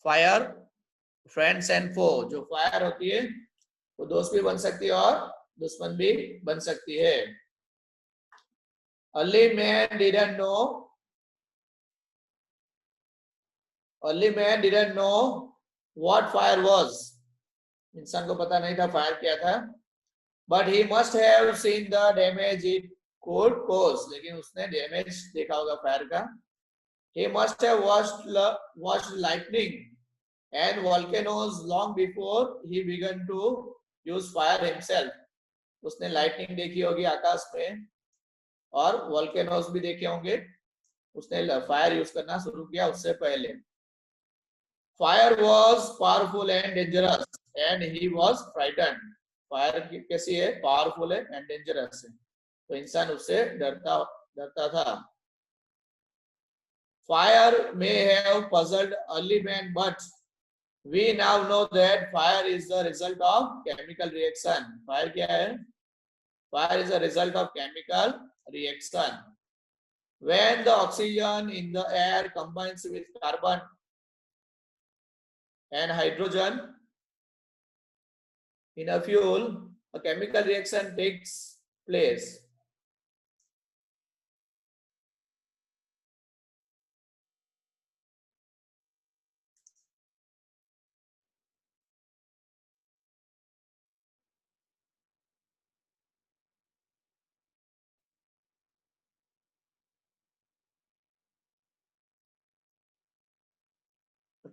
Fire friends and फो, जो fire होती है वो दोस्त भी बन सकती है और दुश्मन भी बन सकती है। Early man didn't know, early man didn't know what fire was, इंसान को पता नहीं था फायर क्या था, but he must have seen the damage it could cause, लेकिन उसने डैमेज देखा होगा फायर का। He must have watched lightning and volcanoes long before he began to use fire himself. उसने लाइटनिंग देखी होगी आकाश में और वॉल्केनोस भी देखे होंगे, उसने फायर यूज करना शुरू किया उससे पहले। Fire was powerful and dangerous and he was frighten. Fire कैसी है? पावरफुल है एंड डेंजरस है, तो इंसान उससे डरता था। Fire may have puzzled early man, but we now know that fire is the result of chemical reaction. Fire क्या है? Fire is a result of chemical reaction. When the oxygen in the air combines with carbon and hydrogen in a fuel, a chemical reaction takes place.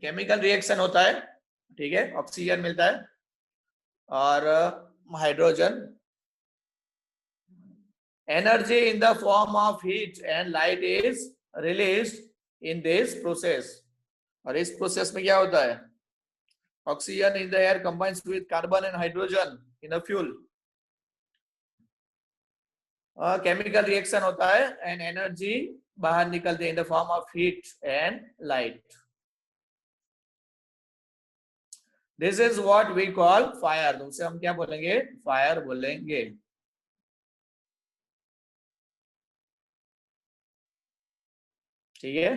Chemical reaction होता है, ठीक है, oxygen मिलता है और hydrogen. Energy in the form of heat and light is released in this process, और इस process में क्या होता है? Oxygen in the air combines with carbon and hydrogen in a fuel, chemical reaction होता है एंड एनर्जी बाहर निकलती है in the form of heat and light. This is what we call fire, उसे हम क्या बोलेंगे? फायर बोलेंगे। ठीक है।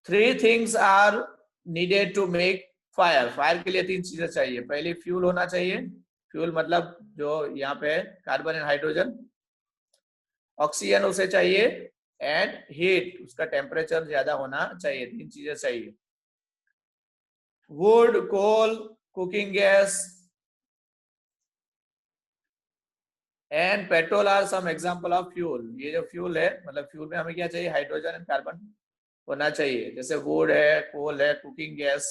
3 things are needed to make fire. Fire के लिए 3 चीजें चाहिए। पहले फ्यूल होना चाहिए, फ्यूल मतलब जो यहाँ पे कार्बन एंड हाइड्रोजन। ऑक्सीजन उसे चाहिए एंड हीट, उसका टेम्परेचर ज्यादा होना चाहिए। 3 चीजें चाहिए। Wood, coal, cooking gas and petrol are some example of fuel. ये जो फ्यूल है, मतलब फ्यूल में हमें क्या चाहिए? हाइड्रोजन एंड कार्बन होना चाहिए। जैसे वुड है, कोल है, cooking gas,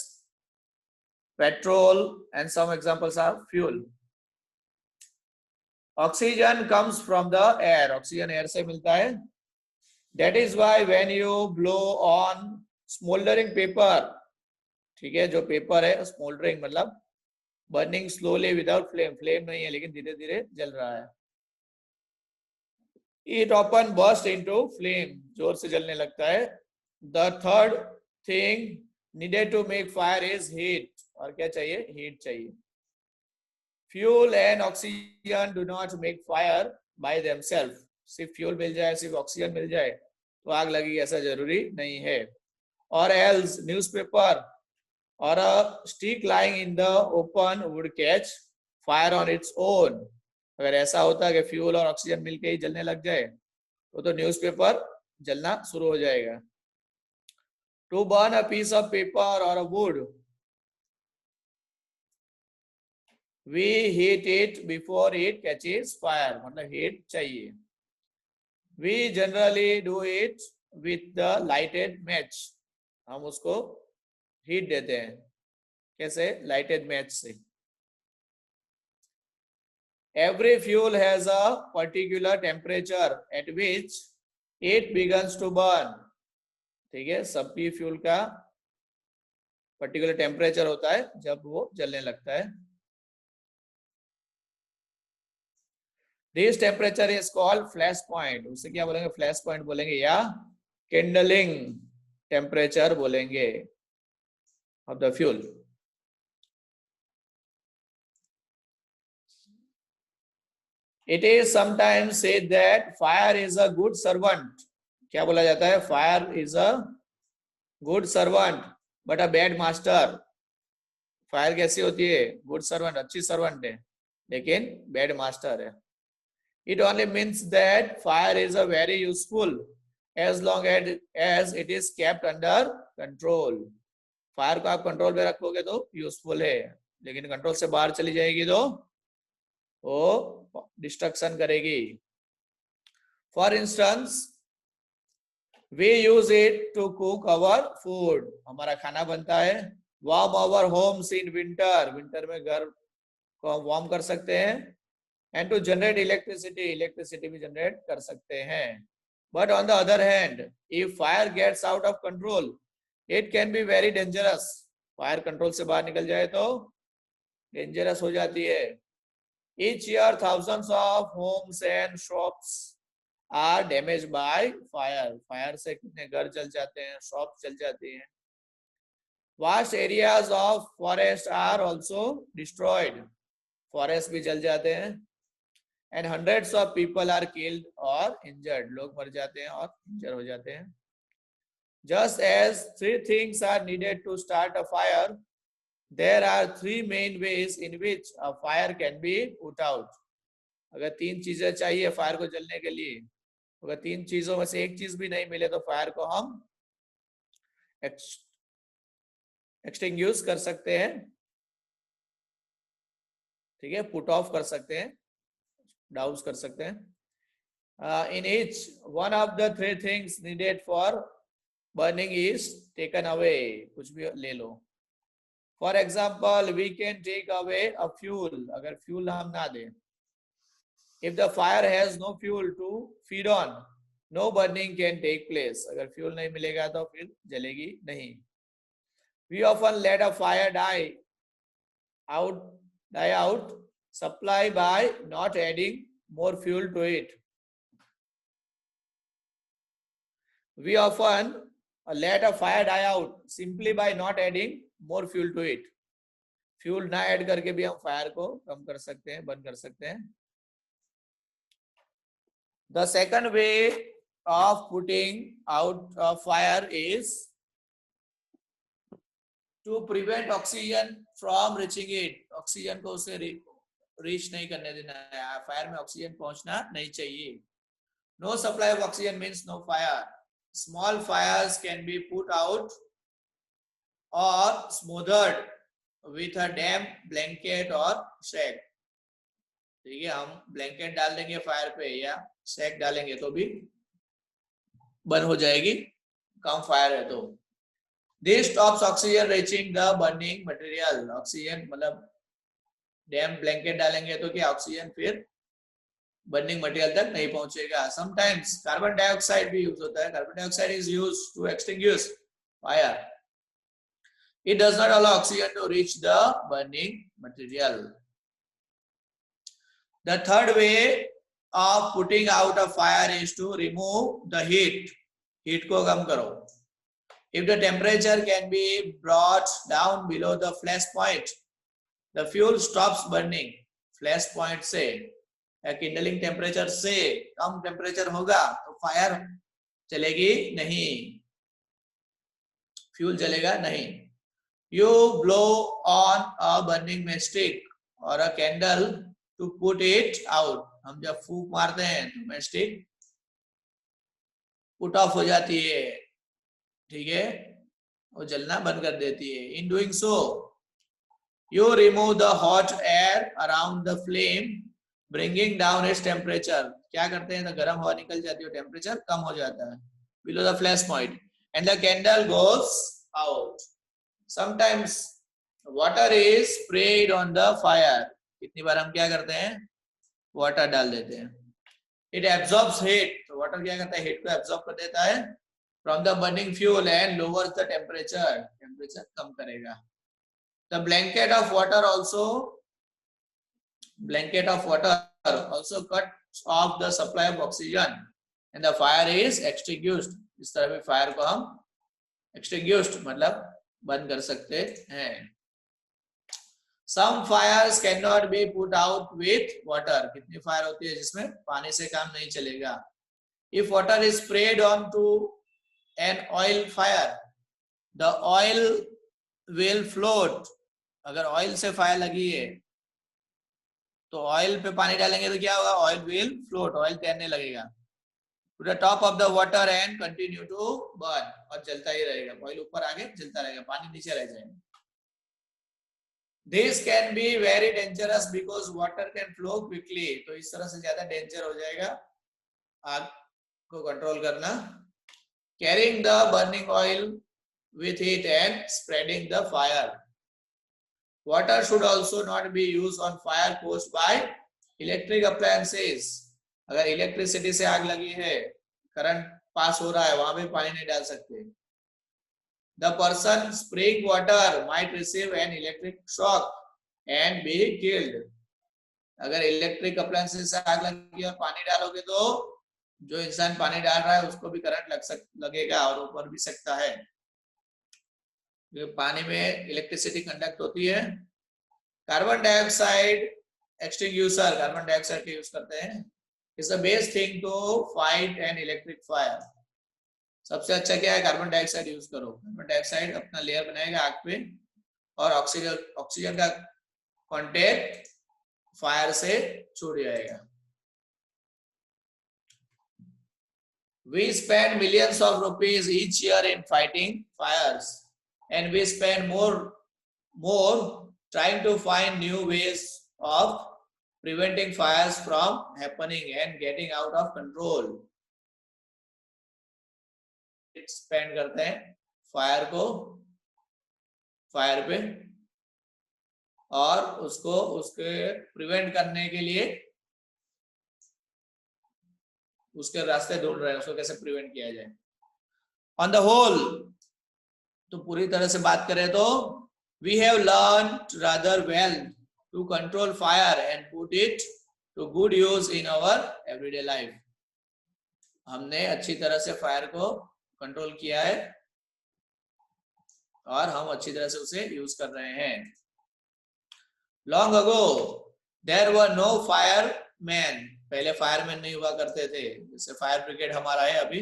petrol and some examples of fuel. Oxygen comes from the air, oxygen air से मिलता है। That is why when you blow on smouldering paper, ठीक है, जो पेपर है स्मोल्डरिंग मतलब burning slowly without flame, flame नहीं है लेकिन धीरे धीरे जल रहा है। It often bursts into flame, जोर से जलने लगता है। The third thing needed to make fire is heat, और क्या चाहिए? हीट चाहिए। Fuel and oxygen do not make fire by themselves. सिर्फ फ्यूल मिल जाए, सिर्फ ऑक्सीजन मिल जाए तो आग लगेगी ऐसा जरूरी नहीं है। Or else newspaper or a stick lying in the open would catch fire on its own. अगर ऐसा होता कि फ्यूल और ऑक्सीजन मिलके ही जलने लग जाए तो न्यूज़पेपर जलना शुरू हो जाएगा। To burn a piece of paper और a wood, we heat it before it catches fire, मतलब हीट चाहिए। We generally do it with the lighted match, हम उसको हीट देते हैं। कैसे? लाइटेड मैच से। Every fuel has a particular temperature at which it begins to burn. ठीक है, सभी फ्यूल का पर्टिकुलर टेम्परेचर होता है जब वो जलने लगता है। This temperature is called flash point. उसे क्या बोलेंगे? फ्लैश पॉइंट बोलेंगे या kindling टेम्परेचर बोलेंगे of the fuel. It is sometimes said that fire is a good servant. क्या बोला जाता है? Fire is a good servant but a bad master. Fire कैसी होती है? गुड सर्वेंट, अच्छी सर्वेंट है, लेकिन बैड मास्टर है। It only means that fire is a very useful as long as it is kept under control. Fire को आप control में रखोगे तो यूजफुल है, लेकिन कंट्रोल से बाहर चली जाएगी तो वो डिस्ट्रक्शन करेगी। For instance we use it to cook our food, हमारा खाना बनता है। Warm our homes in winter, winter में घर को हम वार्म कर सकते हैं। And to generate electricity, electricity भी जनरेट कर सकते हैं। But on the other hand if fire gets out of control it can be very dangerous. Fire control से बाहर निकल जाए तो डेंजरस हो जाती है। Each year thousands of homes and shops are damaged by fire, fire से कितने घर जल जाते हैं, शॉप जल जाती हैं। Vast areas of forest are also destroyed, forest भी जल जाते हैं। And hundreds of people are killed or injured, लोग मर जाते हैं और इंजर हो जाते हैं। Just as 3 things are needed to start a fire, there are 3 main ways in which a fire can be put out. अगर 3 चीजें चाहिए फायर को जलने के लिए, अगर 3 चीजों में से एक चीज भी नहीं मिले तो फायर को हम एक्सटिंग्विश कर सकते हैं, ठीक है, पुट ऑफ कर सकते हैं, डाउस कर सकते हैं। In each one of the 3 things needed for burning is taken away, कुछ भी ले लो। For example we can take away a fuel, अगर फ्यूल हम ना दें। If the fire has no fuel to feed on no burning can take place, अगर fuel नहीं मिलेगा तो फिर जलेगी नहीं। We often let a fire die out supply by not adding more fuel to it. We often let a fire die out simply by not adding more fuel to it. Fuel ना add करके भी हम fire को कम कर सकते हैं, बंद कर सकते हैं। The second way of putting out a fire is to prevent oxygen from reaching it. Oxygen को उसे रीच नहीं करने देना है, फायर में ऑक्सीजन पहुंचना नहीं चाहिए। No supply of oxygen means no fire. Small fires can be put out or smothered with a damp blanket और शैक, ठीक है, हम ब्लैंकेट डाल देंगे फायर पे या शैक डालेंगे तो भी बंद हो जाएगी, कम फायर है तो। This stops oxygen reaching the burning material, oxygen मतलब डैम ब्लैंकेट डालेंगे तो क्या ऑक्सीजन फिर बर्निंग मटेरियल तक नहीं पहुंचेगा। समटाइम्स कार्बन डाइऑक्साइड भी यूज होता है, carbon dioxide is used to extinguish fire. It does not allow oxygen to reach the burning material. The third way of putting out a fire is to remove the heat, heat को कम करो। If the temperature can be brought down below the flash point the fuel stops burning. Flash point से या Kindling temperature से कम temperature होगा तो fire चलेगी नहीं, फ्यूल जलेगा नहीं। You blow on a burning matchstick or a candle to put it out. हम जब फूंक मारते हैं तो मैचस्टिक पुट ऑफ हो जाती है, ठीक है, वो जलना बंद कर देती है। In doing so you remove the hot air around the flame bringing down its temperature. क्या करते हैं तो गर्म हवा निकल जाती है, टेम्परेचर कम हो जाता है below the flash point and the candle goes out. Sometimes water is sprayed on the fire. कितनी बार हम क्या करते हैं, वाटर डाल देते हैं। It absorbs heat, तो वाटर क्या करता है, हीट को एब्जॉर्ब कर देता है from the burning fuel and lowers the temperature, temperature कम करेगा। The blanket of water also cuts off the supply of oxygen and the fire is extinguished. इस तरह भी फायर को हम extinguished मतलब बंद कर सकते हैं। Some fires cannot be put out with water. कितनी फायर होती है जिसमें पानी से काम नहीं चलेगा। If water is sprayed onto an oil fire, the oil will float. अगर ऑयल से फायर लगी है तो ऑयल पे पानी डालेंगे तो क्या होगा, ऑयल विल फ्लोट, ऑयल तैरने लगेगा to the top of the water and continue to burn, और जलता ही रहेगा, ऑयल ऊपर आगे जलता रहेगा, पानी नीचे रह जाएगा. This can be very dangerous because water can flow quickly. तो इस तरह से ज्यादा डेंजर हो जाएगा आग को कंट्रोल करना. Carrying the burning oil with it and spreading the fire. Water should also not be used on fire caused by electric appliances. अगर इलेक्ट्रिसिटी से आग लगी है, करंट पास हो रहा है, वहां भी पानी नहीं डाल सकते. The person spraying water might receive an electric shock and be killed. अगर इलेक्ट्रिक अप्लायंसेस से आग लगी और पानी डालोगे तो जो इंसान पानी डाल रहा है उसको भी करंट लगेगा और ऊपर भी सकता है. पानी में इलेक्ट्रिसिटी कंडक्ट होती है. Carbon dioxide extinguisher, carbon dioxide का यूज करते हैं. Is the best thing to fight an electric fire. सबसे अच्छा क्या है, कार्बन डाइऑक्साइड यूज करो. कार्बन डाइऑक्साइड अपना लेयर बनाएगा आग पे और ऑक्सीजन का कांटेक्ट फायर से छूट जाएगा. We spend millions of rupees each year in fighting fires, and we spend more trying to find new ways of preventing fires from happening and getting out of control. Spend करते हैं fire पे और उसके prevent करने के लिए उसके रास्ते ढूंढ रहे हैं, उसको कैसे प्रिवेंट किया जाए. ऑन द होल, तो पूरी तरह से बात करें तो we have learned rather well to control fire and put it to good use in our everyday life. हमने अच्छी तरह से फायर को कंट्रोल किया है और हम अच्छी तरह से उसे यूज कर रहे हैं. Long ago there were no fireman. पहले फायरमैन नहीं हुआ करते थे, जैसे फायर ब्रिगेड हमारा है अभी.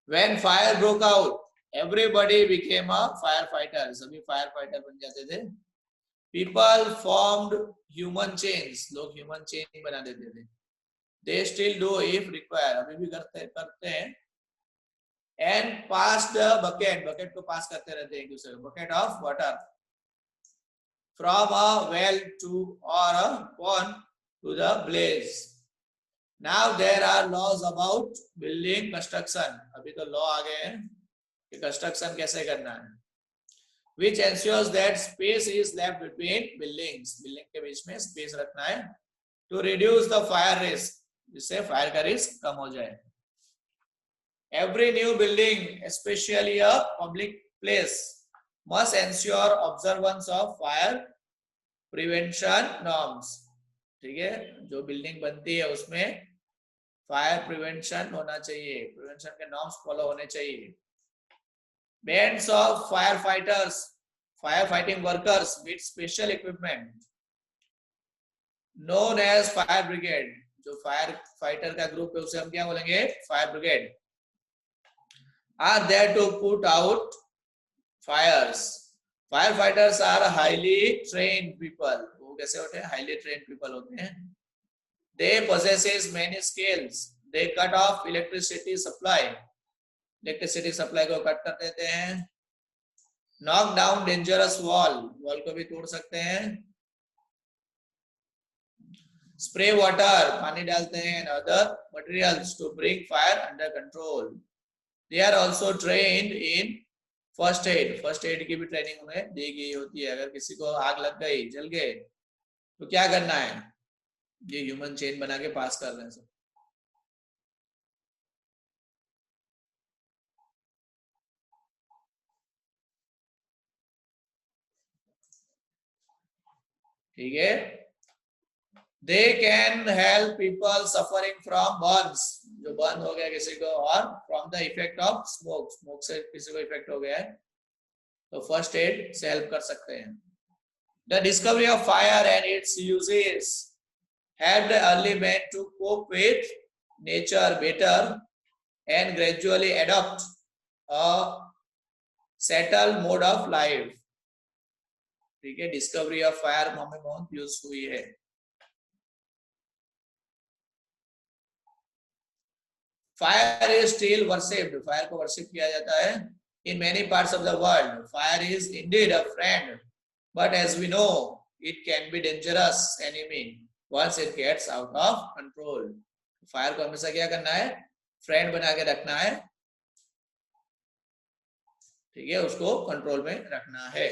When fire broke out everybody became a fire fighter. सभी फायर फाइटर बन जाते थे. People formed human chains. लोग ह्यूमन चेन बना देते थे. They still do if require. अभी भी करते हैं. And pass the bucket को पास करते रहते हैं एक दूसरे को. bucket of water from a well to or a pond to the blaze. Now there are laws about building construction. अभी तो लॉ आ गए हैं कि कंस्ट्रक्शन कैसे करना है. which ensures that space is left between buildings. Building के बीच में स्पेस रखना है to reduce the fire risk, जिससे फायर का रिस्क कम हो जाए. Every new building, especially a public place, must ensure observance of fire prevention norms. ठीक है, जो बिल्डिंग बनती है उसमें फायर प्रिवेंशन होना चाहिए, प्रिवेंशन के नॉर्म्स फॉलो होने चाहिए. Bands of firefighters, firefighting workers with special equipment, known as fire brigade. जो फायर फाइटर का ग्रुप है उसे हम क्या बोलेंगे, fire brigade. Are there to put out fires. Firefighters are highly trained people. वो कैसे होते हैं, highly trained people होते हैं. They possesses many skills. They cut off electricity supply. Electricity supply को कट कर देते हैं. Knock down dangerous wall. Wall को भी तोड़ सकते हैं. Spray water. पानी डालते हैं. And other materials to bring fire under control. They are also trained in first aid. First aid की भी ट्रेनिंग उन्हें दी गई होती है. अगर किसी को आग लग गई, जल गए, तो क्या करना है, ये ह्यूमन चेन बना के पास कर रहे हैं सब. ठीक है. They can help people suffering from burns. जो बर्न हो गया किसी को, और from the effect of smoke. Smoke से किसी को इफेक्ट हो गया है तो फर्स्ट एड से हेल्प कर सकते हैं. The discovery of fire and it's uses helped early men to cope with nature better and gradually adopt a settle mode of life, ठीक है। डिस्कवरी ऑफ फायर हमें बहुत यूज हुई है। Fire is still worshipped, fire को worship किया जाता है in many parts of the world. Fire is indeed a friend, but as we know it can be dangerous enemy once it gets out of control. Fire को हमेशा क्या करना है, friend बना के रखना है, ठीक है, उसको कंट्रोल में रखना है।